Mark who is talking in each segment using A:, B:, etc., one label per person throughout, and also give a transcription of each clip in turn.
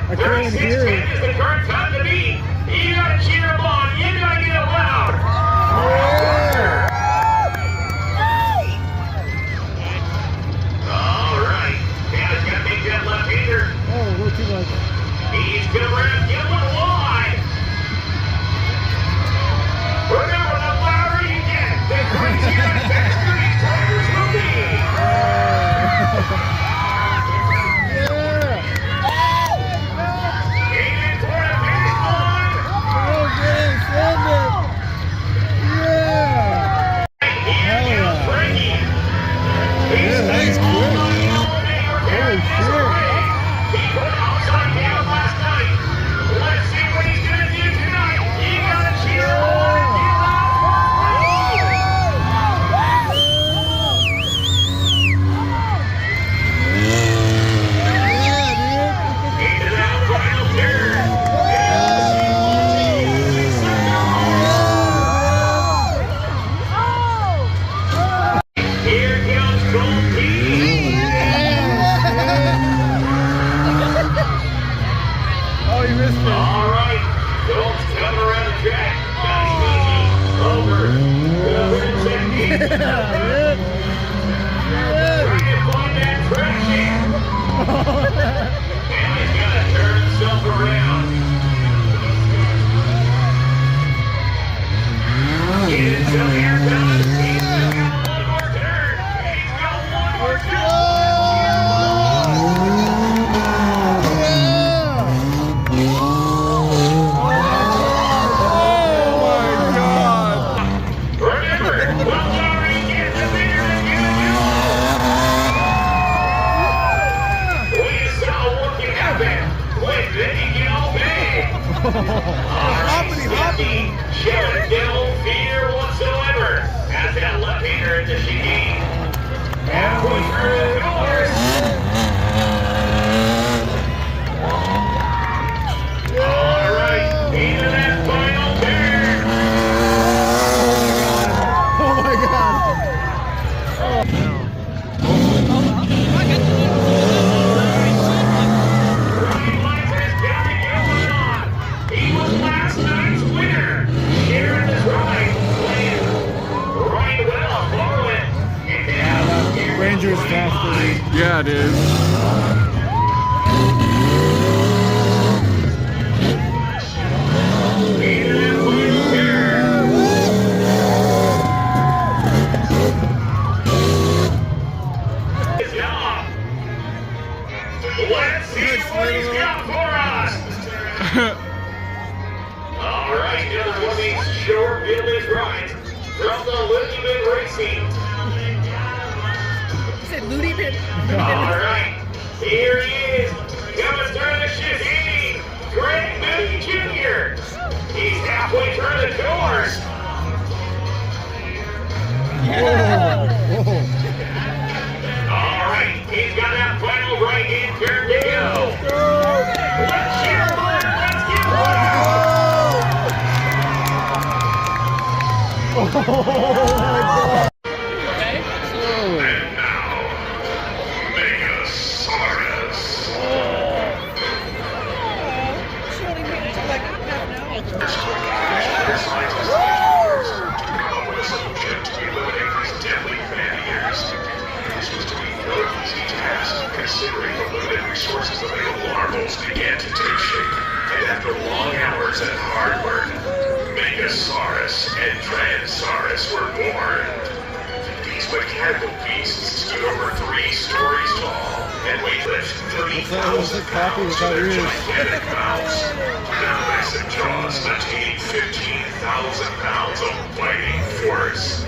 A: I can't even hear it.
B: Is the current time to beat. You gotta cheer them on. You gotta get it loud.
A: Yeah.
B: All right. Dad's got to make that left-hander.
A: Oh, a little too much.
B: He's gonna grab get one wide. Remember, the louder you get, the crazier and faster these drivers will be.
A: Yeah.
B: Aiming for the finish line.
A: Oh, man, send it. Yeah.
B: Here comes Frankie. He's
A: Yeah, that is
B: all
A: quick.
B: on the elevator
A: Holy
B: carrying this
A: shit.
B: away. He put outside down last night. Let's see what he's gonna do tonight. You gotta cheer him on and get loud for Frankie. Into that final turn. Here comes Gold Team.
A: Oh, you missed it.
B: All right, Gold's coming around the track. Nice and easy. Over.
A: Yeah, dude.
B: Trying to find that traction. And he's got to turn himself around. Get some air time. He's got one more turn. He's got one more turn. Remember, the louder you get, the bigger it's gonna be. We saw what can happen when they get all big. Hoppity. Showing no fear whatsoever as that left-hander in the chicane. Halfway through the course. All right, into that final turn.
A: Oh, my God.
B: Ryan Liza is down to get one on. He was last night's winner. Sharon is right, playing right well, following. And now, here
A: Ranger is
B: comes
A: faster.
B: Ryan Liza.
C: Yeah, it is.
B: Into that final turn. Good job. Let's see what he's got for us. All right, another one of these short wheelbase rides from the Looney Bin Racing.
D: You said Looney Bin?
B: All right, here he is, coming through the chicane, Greg Moody Jr. He's halfway through the course.
A: Whoa.
B: All right, he's got that final right-hand turn to go. Let's cheer him on, let's get loud. And now, Megasaurus.
D: She only made it to like half an hour.
B: This scientist years to come up with a solution to eliminate these deadly fan eaters. This was to be no easy task, considering the limited resources available. Marvels began to take shape, and after long hours and hard work, Megasaurus and Tyrannosaurus were born. These mechanical beasts stood over 3 stories tall and weighed 30,000 pounds to their gigantic mouths. Their massive jaws containing 15,000 pounds of biting force.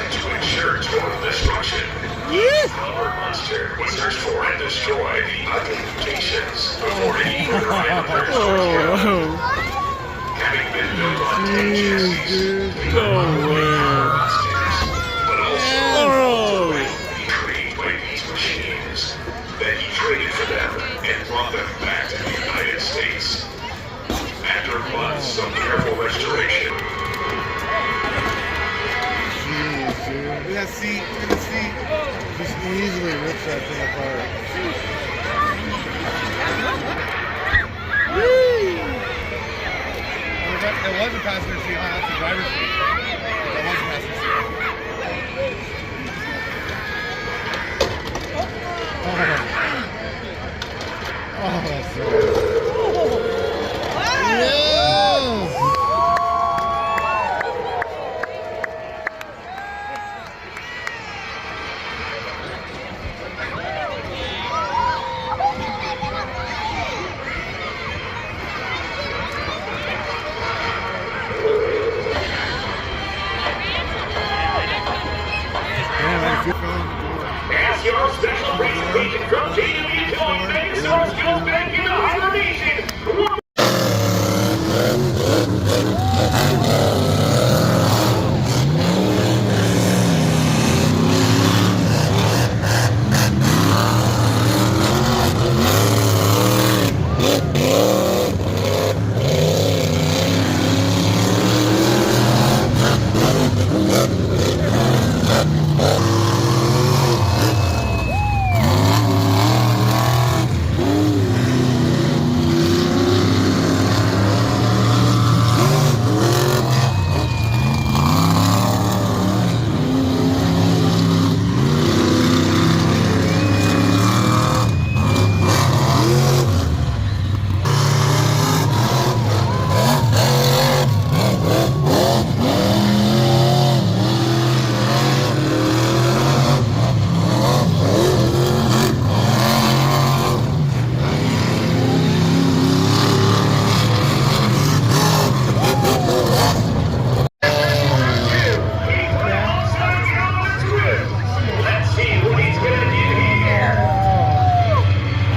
B: To ensure total destruction, each power monster was searched for and destroyed the ugly mutations before any further predators were killed. Having been built on 10 chassis, they were not only power monsters, but also trained by these machines. Then he traded for them and brought them back to the United States. After months of careful restoration,
A: Look at that seat. Look at the seat. Just easily rips that thing apart. was a passenger seat, huh? That's the driver's seat. That was a passenger seat. Oh, that's so yes!
B: As your special presentation from JW Toy Mega Stores goes back into hibernation.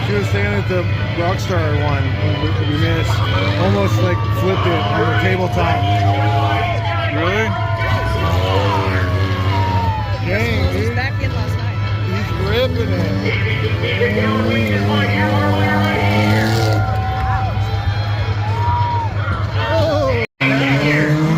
A: She was saying that the Rockstar one, we missed, almost like flipped it on the tabletop. Really? Dang,
D: He's
A: dude.
D: back in last night.
A: He's ripping it. Oh!
B: Here.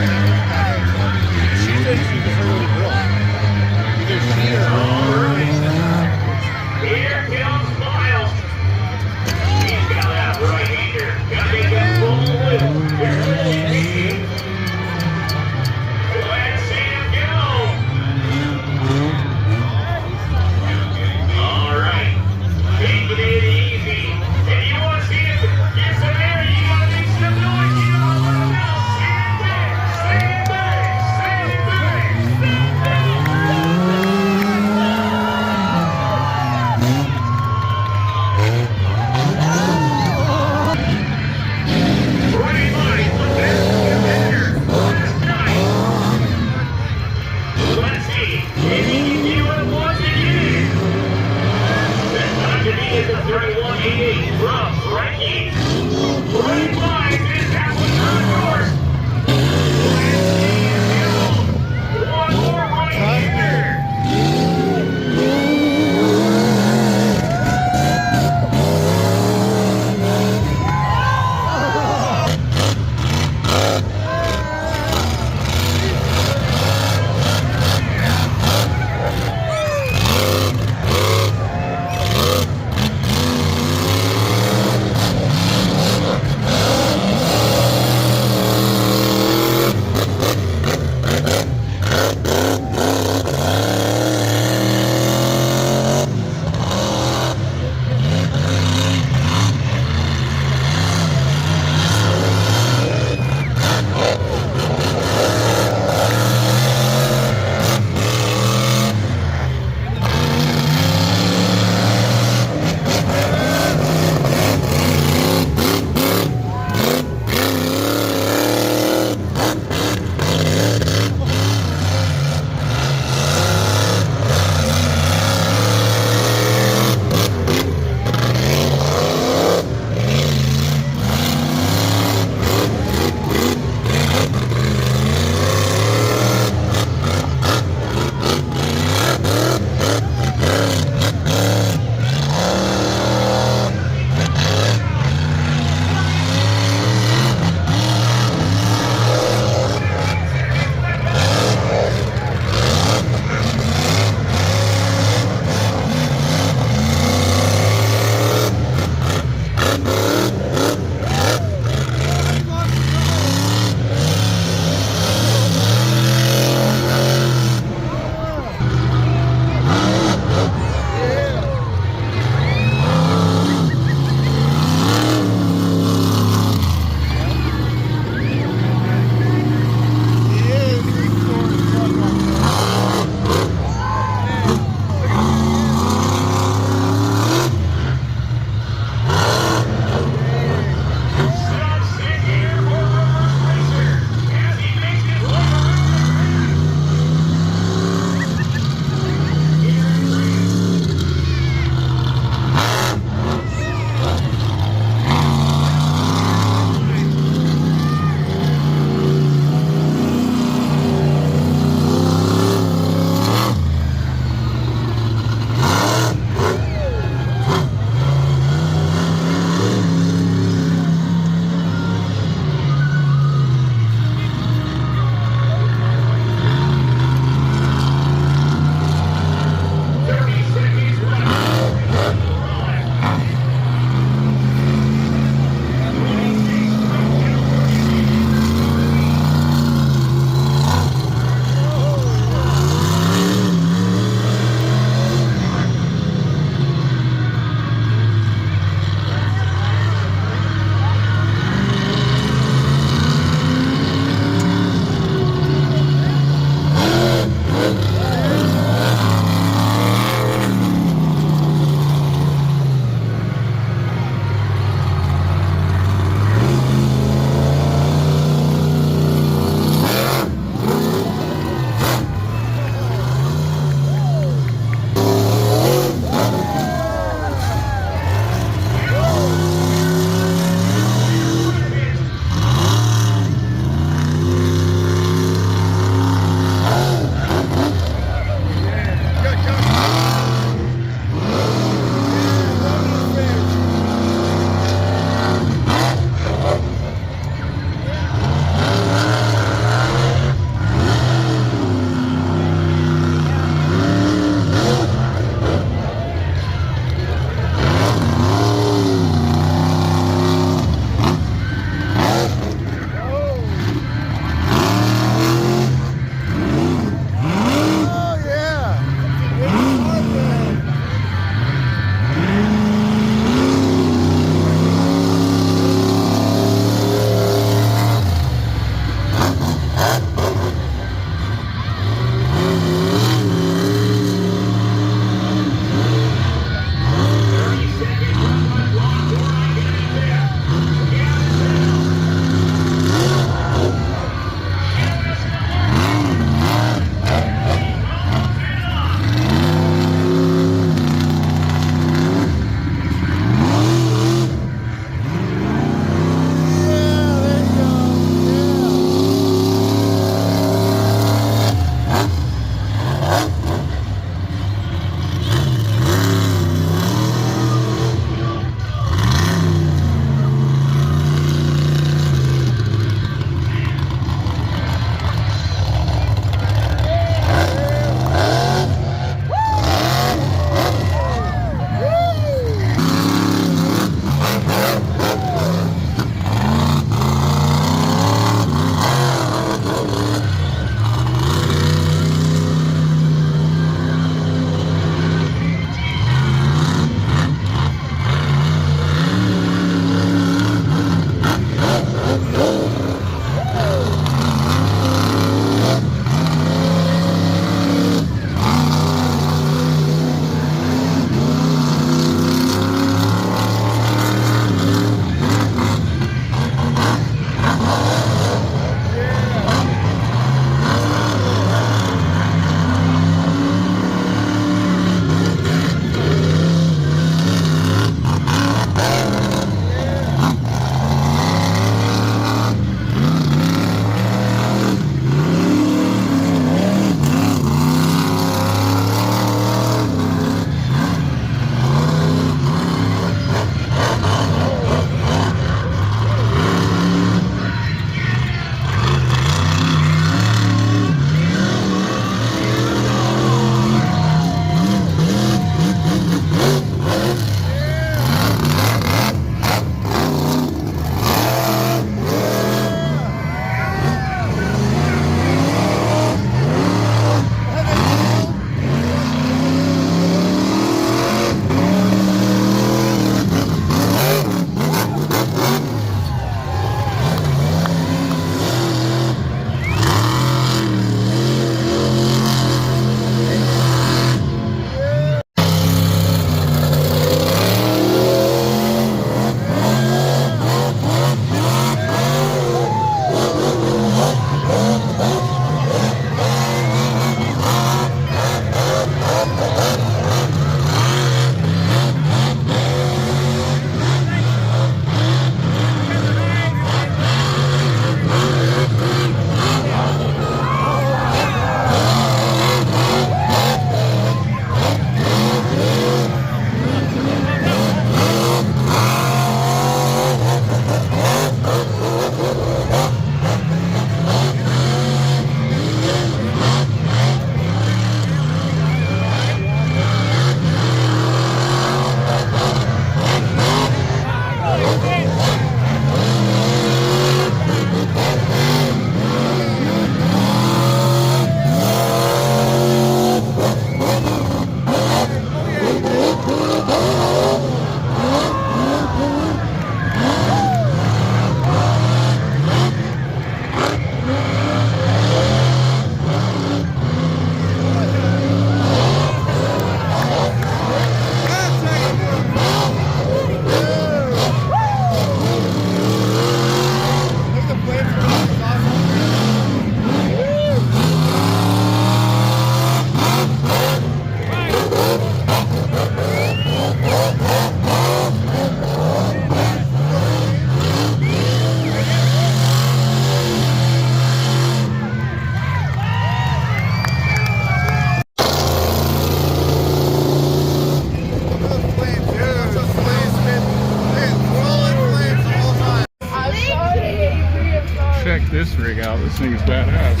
C: This thing is badass.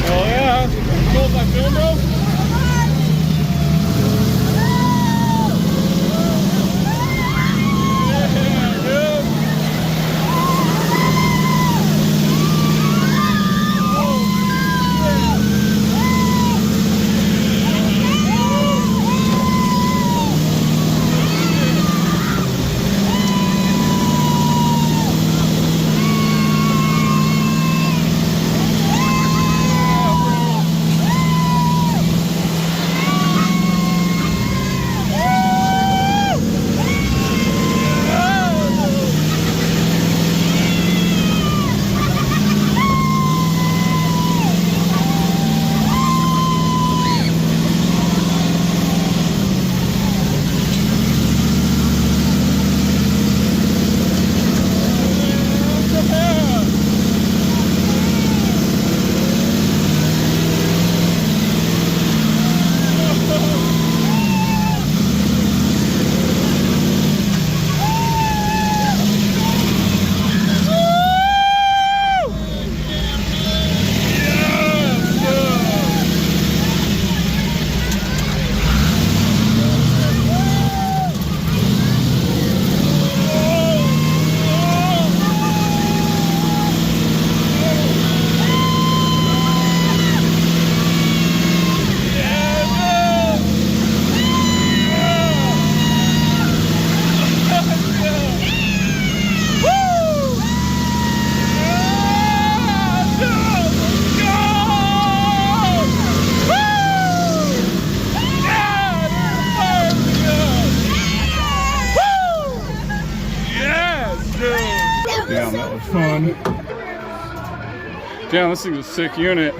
C: Oh yeah, cool as I film, bro. Damn, that was fun. Damn, this thing's a sick unit.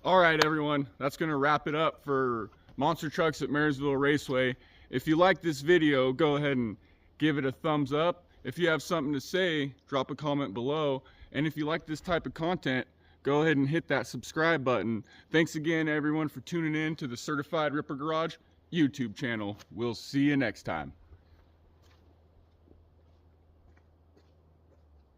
C: All right, everyone, that's gonna wrap it up for Monster Trucks at Marysville Raceway. If you like this video, go ahead and give it a thumbs up. If you have something to say, drop a comment below. And if you like this type of content, go ahead and hit that subscribe button. Thanks again, everyone, for tuning in to the Certified Ripper Garage YouTube channel. We'll see you next time.